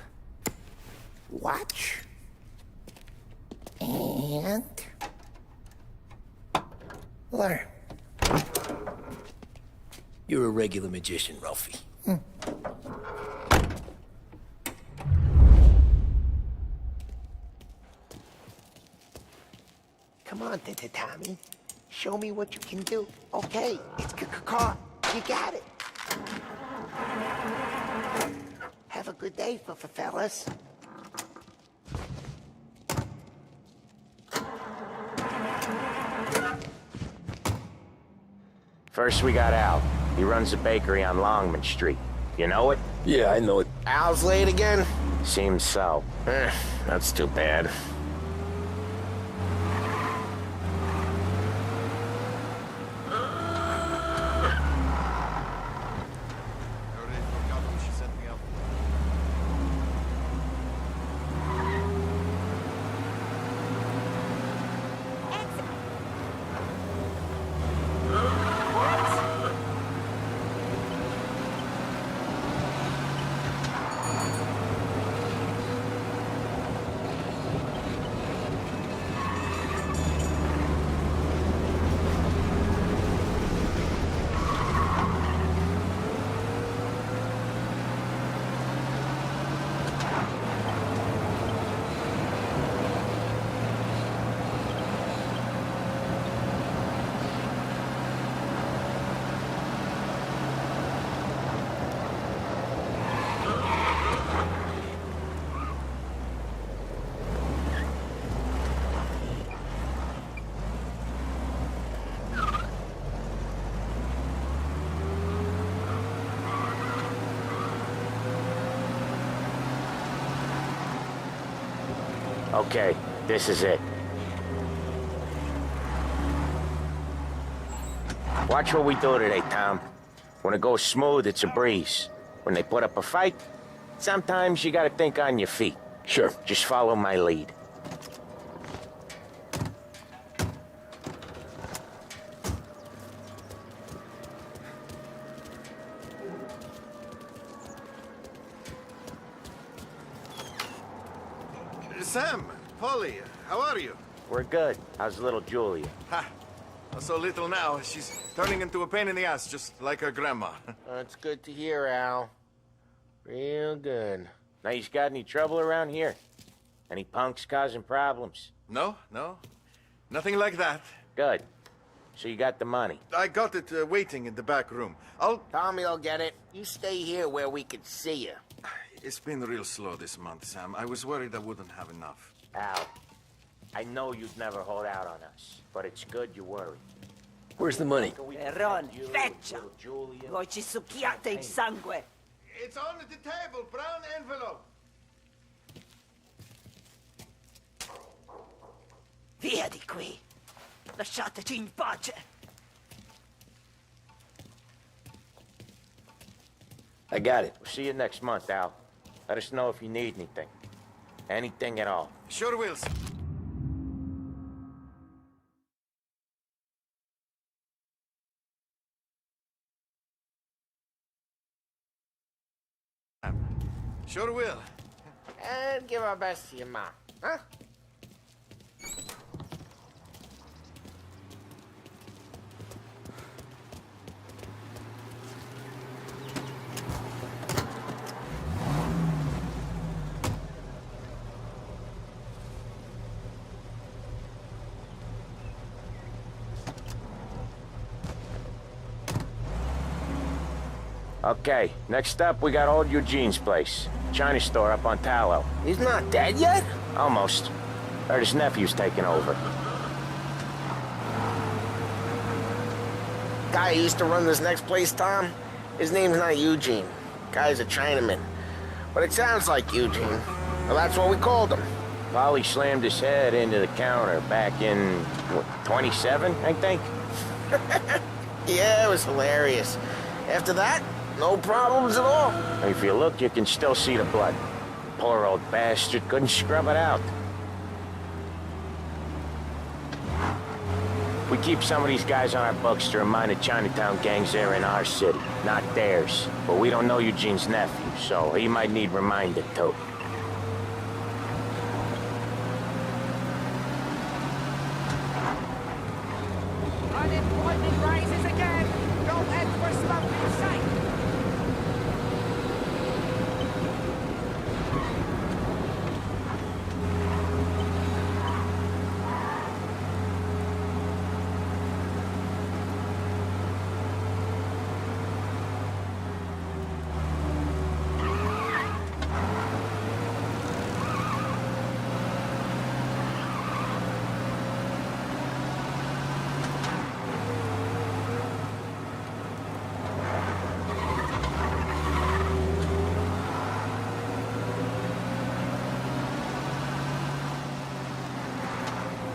Watch. And... learn. You're a regular magician, Ralphie. Come on, Tommy. Show me what you can do. Okay, it's car. You got it. Have a good day, fellas. First, we got Al. He runs a bakery on Longman Street. You know it? Yeah, I know it. Al's late again? Seems so. That's too bad. Okay, this is it. Watch what we do today, Tom. When it goes smooth, it's a breeze. When they put up a fight, sometimes you gotta think on your feet. Sure. Just follow my lead. Sam, Polly, how are you? We're good. How's little Julia? Ha! So little now, she's turning into a pain in the ass, just like her grandma. That's good to hear, Al. Real good. Now, you got any trouble around here? Any punks causing problems? No. Nothing like that. Good. So you got the money? I got it waiting in the back room. Tommy will get it. You stay here where we could see you. It's been real slow this month, Sam. I was worried I wouldn't have enough. Al, I know you'd never hold out on us, but it's good you worry. Where's the money? Perron, feccia! Voi ci succhiate il sangue! It's on the table, brown envelope. Via di qui! Lasciateci in pace! I got it. We'll see you next month, Al. Let us know if you need anything. Anything at all. Sure will. Sure will. And give our best to your mom, huh? Okay, next up, we got old Eugene's place. China store up on Tallow. He's not dead yet? Almost. Heard his nephew's taking over. Guy who used to run this next place, Tom, his name's not Eugene. Guy's a Chinaman. But it sounds like Eugene. Well, that's what we called him. Polly slammed his head into the counter back in, what, 27, I think? Yeah, it was hilarious. After that, no problems at all. If you look, you can still see the blood. Poor old bastard couldn't scrub it out. We keep some of these guys on our books to remind the Chinatown gangs they're in our city, not theirs. But we don't know Eugene's nephew, so he might need reminded too. Unemployment rises again. No end for smoke in sight.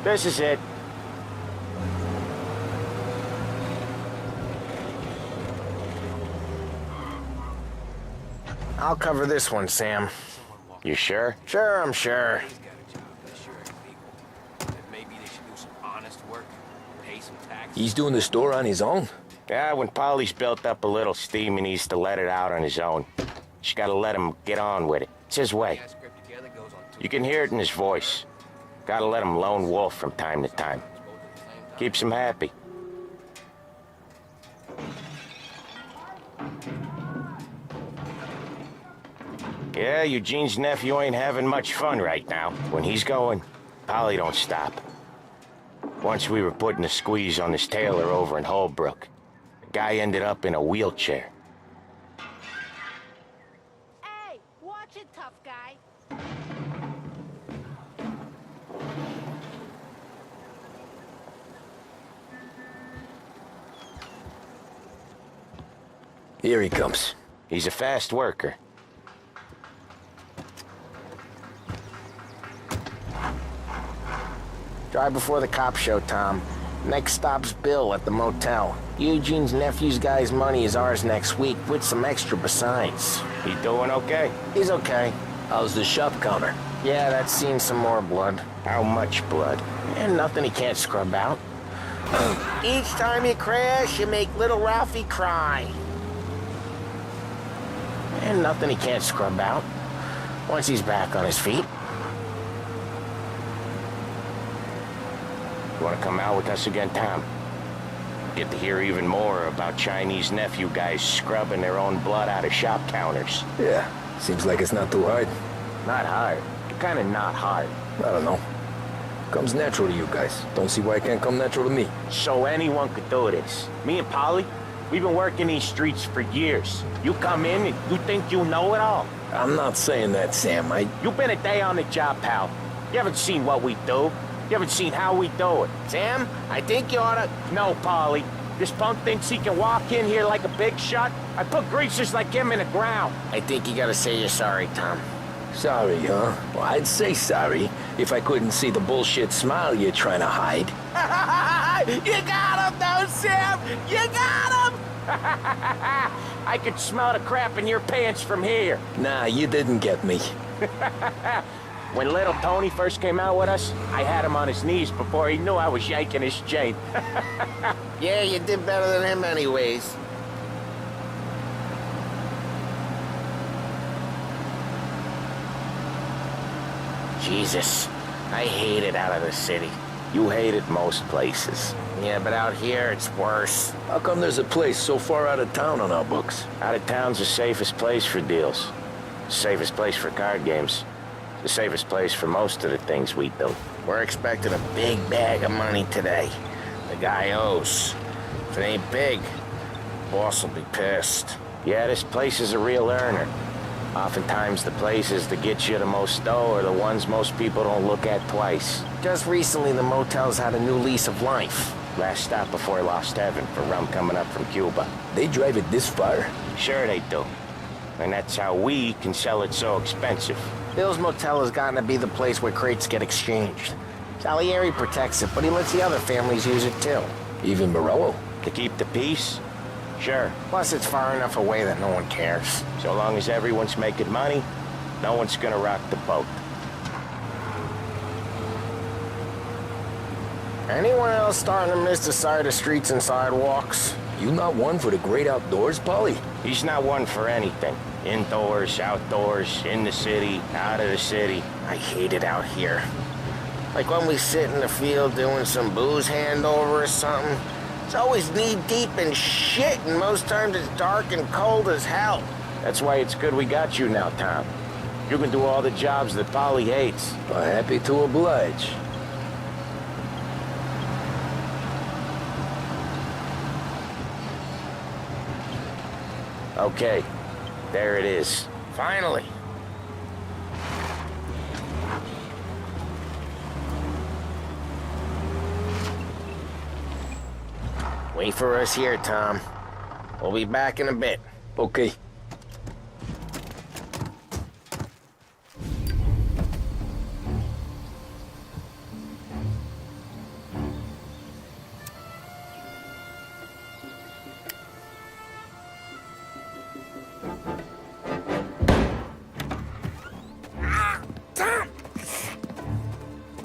This is it. I'll cover this one, Sam. You sure? Sure, I'm sure. Maybe they should do some honest work, pay some taxes. He's doing the store on his own? Yeah, when Polly's built up a little steam, he needs to let it out on his own. Just gotta let him get on with it. It's his way. You can hear it in his voice. Gotta let him lone wolf from time to time. Keeps him happy. Yeah, Eugene's nephew ain't having much fun right now. When he's going, Polly don't stop. Once we were putting a squeeze on this tailor over in Holbrook. The guy ended up in a wheelchair. Hey, watch it, tough guy. Here he comes. He's a fast worker. Drive before the cops show, Tom. Next stop's Bill at the motel. Eugene's nephew's guy's money is ours next week, with some extra besides. He doing okay? He's okay. How's the shop counter? Yeah, that's seen some more blood. How much blood? And nothing he can't scrub out. Each time you crash, you make little Ralphie cry. And nothing he can't scrub out. Once he's back on his feet. You want to come out with us again, Tom? Get to hear even more about Chinese nephew guys scrubbing their own blood out of shop counters. Yeah, seems like it's not too hard. Not hard. Kind of not hard. I don't know. Comes natural to you guys. Don't see why it can't come natural to me. So anyone could do this. Me and Polly, we've been working these streets for years. You come in and you think you know it all. I'm not saying that, Sam. You've been a day on the job, pal. You haven't seen what we do. You haven't seen how we do it. Sam, I think you oughta... No, Polly. This punk thinks he can walk in here like a big shot. I put greasers like him in the ground. I think you gotta say you're sorry, Tom. Sorry, huh? Well, I'd say sorry if I couldn't see the bullshit smile you're trying to hide. You got him, though, Sam! You got him! I could smell the crap in your pants from here. Nah, you didn't get me. When little Tony first came out with us, I had him on his knees before he knew I was yanking his chain. Yeah, you did better than him anyways. Jesus, I hate it out of the city. You hate it most places. Yeah, but out here, it's worse. How come there's a place so far out of town on our books? Out of town's the safest place for deals. The safest place for card games. The safest place for most of the things we do. We're expecting a big bag of money today. The guy owes. If it ain't big, boss will be pissed. Yeah, this place is a real earner. Oftentimes the places that get you the most dough are the ones most people don't look at twice. Just recently, the motel's had a new lease of life. Last stop before Lost Heaven for rum coming up from Cuba. They drive it this far? Sure they do. And that's how we can sell it so expensive. Bill's Motel has gotten to be the place where crates get exchanged. Salieri protects it, but he lets the other families use it too. Even Morello? To keep the peace? Sure. Plus, it's far enough away that no one cares. So long as everyone's making money, no one's gonna rock the boat. Anyone else starting to miss the sight of streets and sidewalks? You not one for the great outdoors, Polly? He's not one for anything. Indoors, outdoors, in the city, out of the city. I hate it out here. Like when we sit in the field doing some booze handover or something. It's always knee-deep in shit, and most times it's dark and cold as hell. That's why it's good we got you now, Tom. You can do all the jobs that Polly hates. Well, happy to oblige. Okay, there it is. Finally. Wait for us here, Tom. We'll be back in a bit. Okay.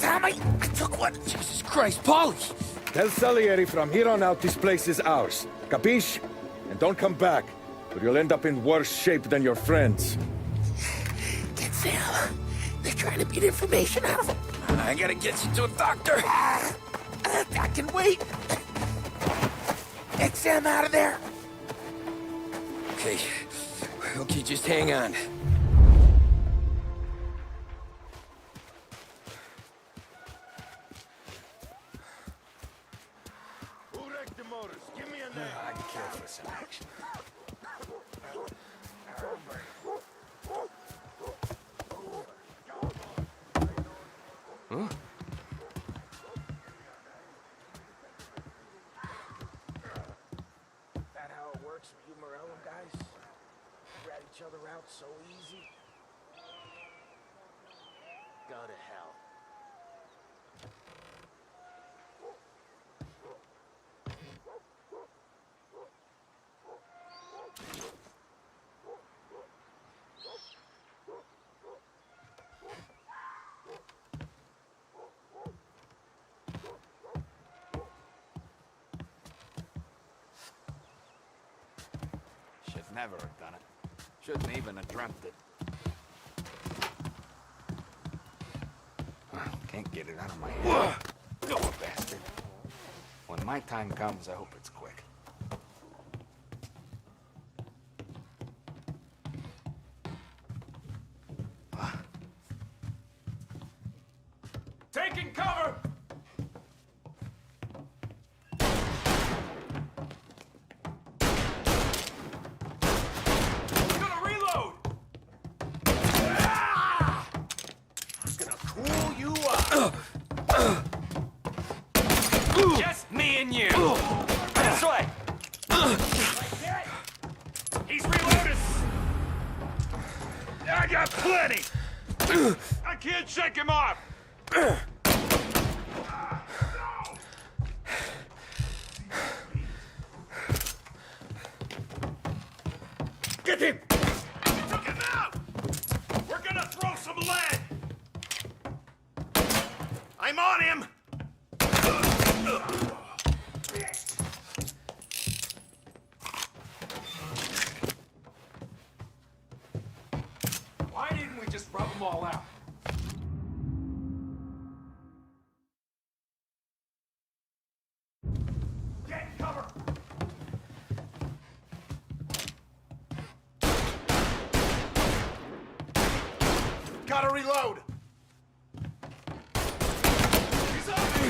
I took one. Jesus Christ, Polly! Tell Salieri from here on out this place is ours. Capiche? And don't come back, or you'll end up in worse shape than your friends. Get Sam. They're trying to beat information out of him. I gotta get you to a doctor. I can wait. Get Sam out of there. Okay. Okay, just hang on. I can care for some action. Huh? That how it works for you Morello guys? Rat each other out so easy? Go to hell. Should never have done it. Shouldn't even have dreamt it. Can't get it out of my head. Go, bastard. When my time comes, I hope it's quick. Taking cover! Gonna reload! Ah! I'm gonna cool you up. Just me and you. This way. Like that. He's reloaded. I got plenty. I can't shake him off. Get him! Took him out! We're gonna throw some lead! I'm on him! Why didn't we just rub them all out? Get cover! Gotta reload! He's on me!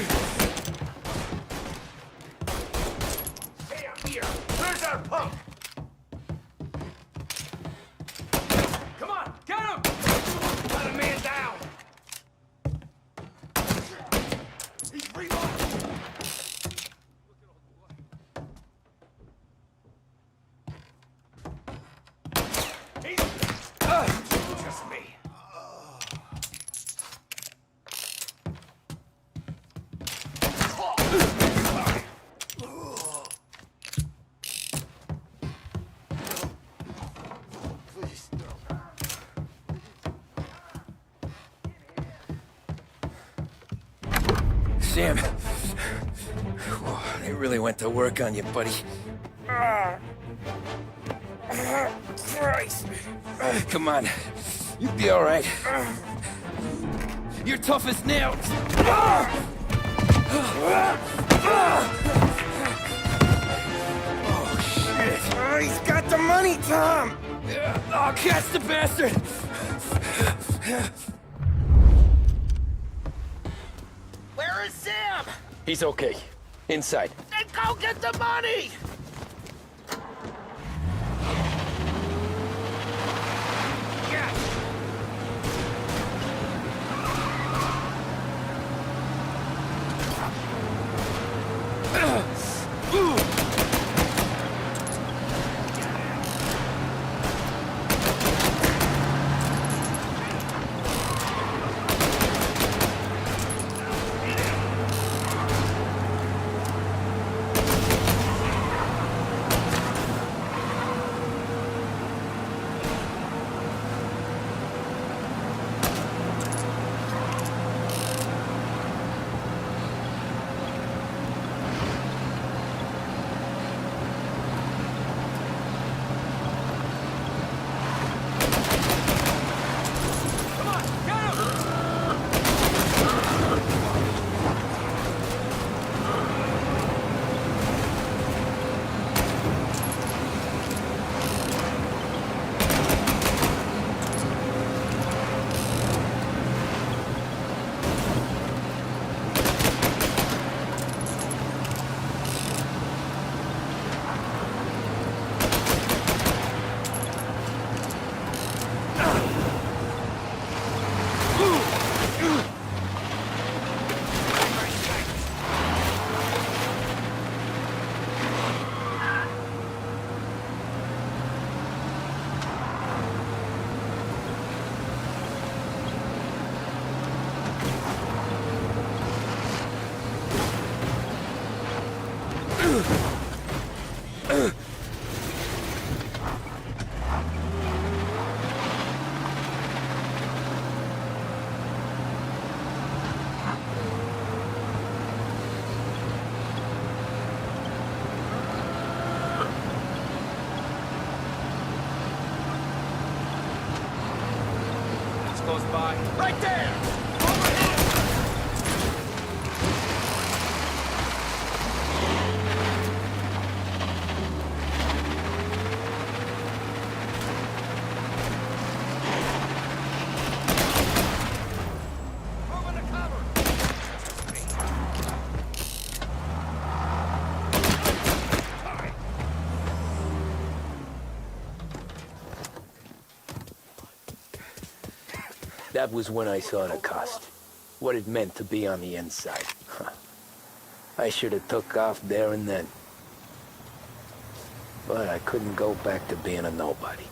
Hey, I'm here! Where's our punk? Come on, get him! Got a man down! He's reloading! He's... just me. Sam. They really went to work on you, buddy. Christ. Come on. You'll be all right. You're tough as nails. Oh, shit. Oh, he's got the money, Tom. Oh, catch the bastard. Where is Sam? He's okay. Inside. Then go get the money! Close by. Right there! That was when I saw the cost. What it meant to be on the inside. I should have took off there and then. But I couldn't go back to being a nobody.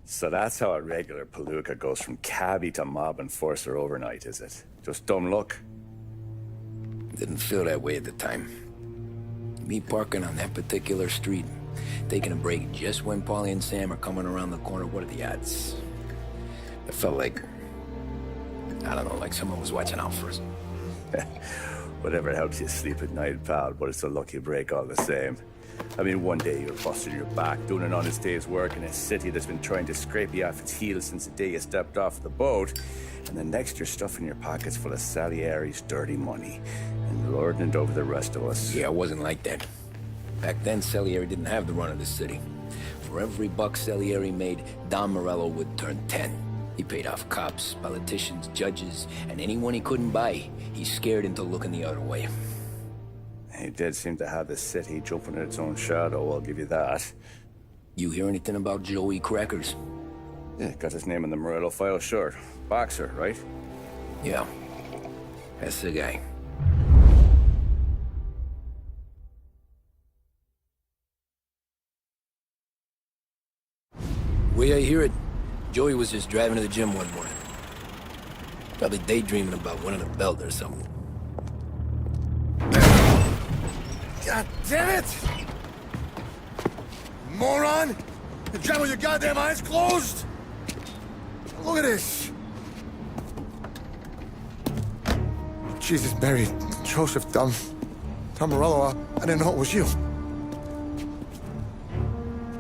So that's how a regular palooka goes from cabbie to mob enforcer overnight, is it? Just dumb luck? Didn't feel that way at the time. Me parking on that particular street, taking a break just when Paulie and Sam are coming around the corner, what are the odds? It felt like, I don't know, like someone was watching out for us. Whatever helps you sleep at night, pal, but it's a lucky break all the same. I mean, one day you're busting your back, doing an honest day's work in a city that's been trying to scrape you off its heels since the day you stepped off the boat, and the next you're stuffing your pockets full of Salieri's dirty money and lording it over the rest of us. Yeah, it wasn't like that. Back then, Salieri didn't have the run of the city. For every buck Salieri made, Don Morello would turn 10. He paid off cops, politicians, judges, and anyone he couldn't buy, he scared into looking the other way. He did seem to have the city jumping in its own shadow, I'll give you that. You hear anything about Joey Crackers? Yeah, got his name in the Morello file, sure. Boxer, right? Yeah, that's the guy. Way I hear it, Joey was just driving to the gym one morning. Probably daydreaming about winning a belt or something. God damn it! moron! You drive with your goddamn eyes closed? Look at this. Jesus, Mary, Joseph, Tom Morello, I didn't know it was you.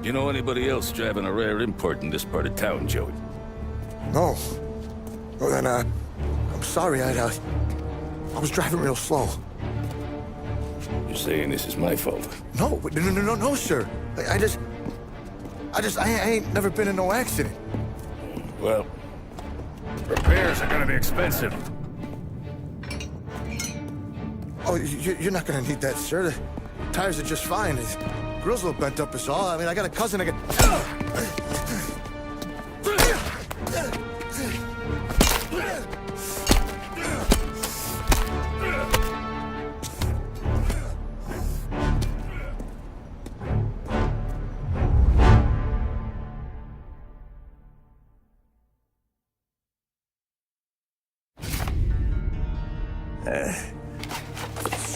You know anybody else driving a rare import in this part of town, Joey? No. Well, then, I'm sorry, I was driving real slow. You're saying this is my fault? No, sir. I ain't never been in no accident. Well, repairs are gonna be expensive. Oh, you're not gonna need that, sir. The tires are just fine. His grill's a little bent up is all. I mean, I got a cousin that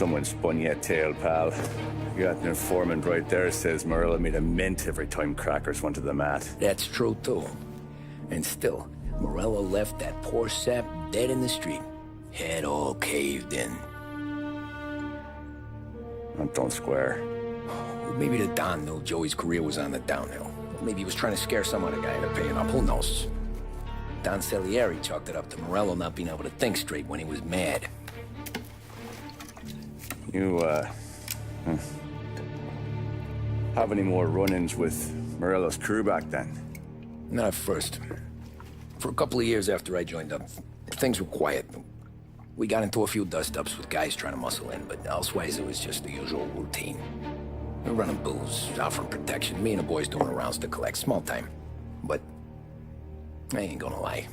Someone spun you a tail, pal. You got an informant right there says Morello made a mint every time crackers went to the mat. That's true, too. And still, Morello left that poor sap dead in the street. Head all caved in. That don't square. Maybe the Don knew Joey's career was on the downhill. Maybe he was trying to scare some other guy into paying up. Who knows? Don Salieri chalked it up to Morello not being able to think straight when he was mad. You, have any more run-ins with Morello's crew back then? Not at first. For a couple of years after I joined up, things were quiet. We got into a few dust-ups with guys trying to muscle in, but elsewise it was just the usual routine. We were running booze, offering protection, me and the boys doing rounds to collect, small time. But I ain't gonna lie.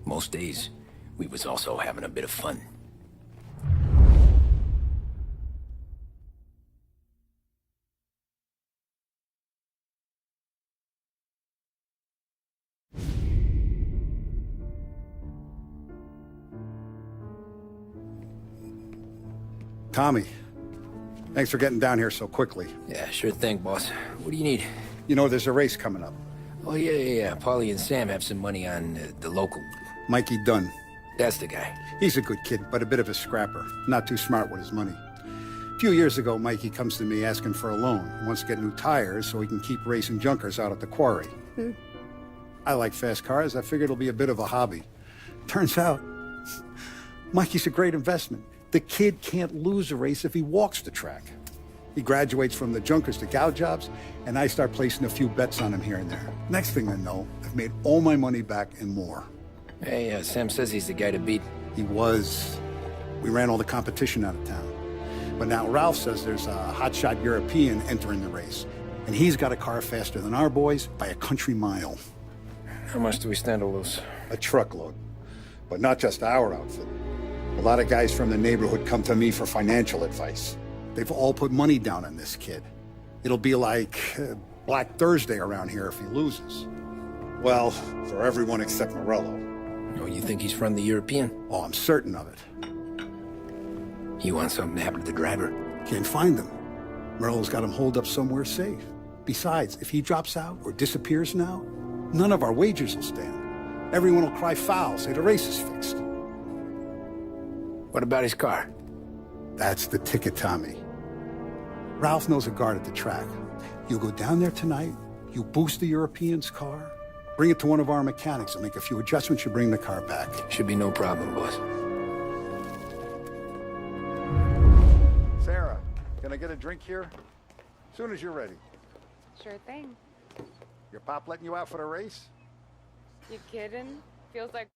Most days, we was also having a bit of fun. Tommy, thanks for getting down here so quickly. Yeah, sure thing, boss. What do you need? You know, there's a race coming up. Oh, yeah. Paulie and Sam have some money on the local. Mikey Dunn. That's the guy. He's a good kid, but a bit of a scrapper. Not too smart with his money. A few years ago, Mikey comes to me asking for a loan. He wants to get new tires so he can keep racing junkers out at the quarry. I like fast cars. I figured it'll be a bit of a hobby. Turns out, Mikey's a great investment. The kid can't lose a race if he walks the track. He graduates from the junkers to gal jobs, and I start placing a few bets on him here and there. Next thing I know, I've made all my money back and more. Hey, Sam says he's the guy to beat. He was. We ran all the competition out of town. But now Ralph says there's a hotshot European entering the race, and he's got a car faster than our boys by a country mile. How much do we stand to lose? A truckload. But not just our outfit. A lot of guys from the neighborhood come to me for financial advice. They've all put money down on this kid. It'll be like Black Thursday around here if he loses. Well, for everyone except Morello. Oh, you think he's from the European? Oh, I'm certain of it. You want something to happen to the driver? Can't find him. Morello's got him holed up somewhere safe. Besides, if he drops out or disappears now, none of our wagers will stand. Everyone will cry foul, say the race is fixed. What about his car? That's the ticket, Tommy. Ralph knows a guard at the track. You go down there tonight, you boost the European's car, bring it to one of our mechanics and make a few adjustments, you bring the car back. Should be no problem, boss. Sarah, can I get a drink here? As soon as you're ready. Sure thing. Your pop letting you out for the race? You kidding? Feels like